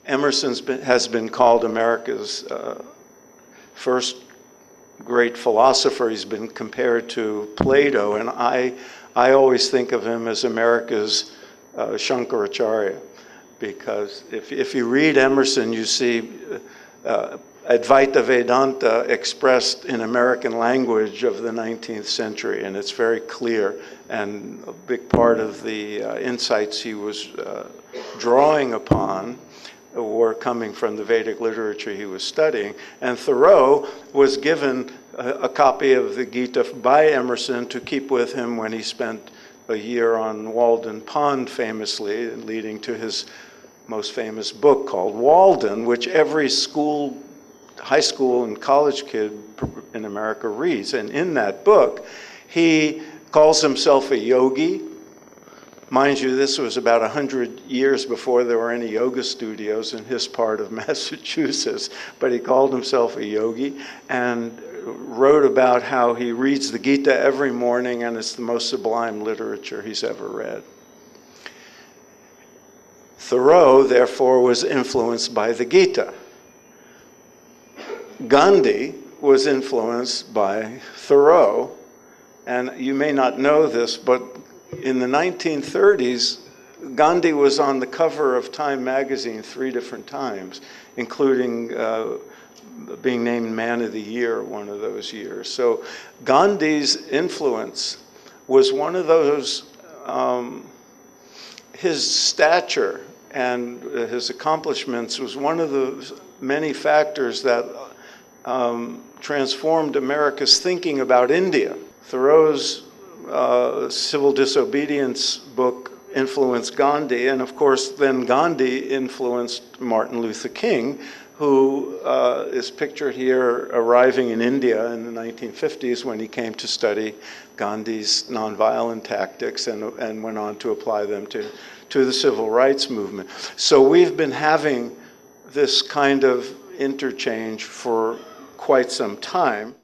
has been called America's first great philosopher. He's been compared to Plato, and I always think of him as America's Shankaracharya, because if you read Emerson, you see Advaita Vedanta expressed in American language of the 19th century, and it's very clear, and a big part of the insights he was drawing upon were coming from the Vedic literature he was studying. And Thoreau was given a copy of the Gita by Emerson to keep with him when he spent a year on Walden Pond, famously, leading to his most famous book called Walden, which every high school and college kid in America reads. And in that book, he calls himself a yogi. Mind you, this was about 100 years before there were any yoga studios in his part of Massachusetts, but he called himself a yogi and wrote about how he reads the Gita every morning and it's the most sublime literature he's ever read. Thoreau, therefore, was influenced by the Gita. Gandhi was influenced by Thoreau, and you may not know this, but in the 1930s, Gandhi was on the cover of Time magazine 3 different times, including being named Man of the Year one of those years. So Gandhi's influence was one of those, his stature and his accomplishments was one of the many factors that transformed America's thinking about India. Thoreau's civil disobedience book influenced Gandhi, and of course then Gandhi influenced Martin Luther King, who is pictured here arriving in India in the 1950s when he came to study Gandhi's nonviolent tactics and went on to apply them to the civil rights movement. So we've been having this kind of interchange for quite some time.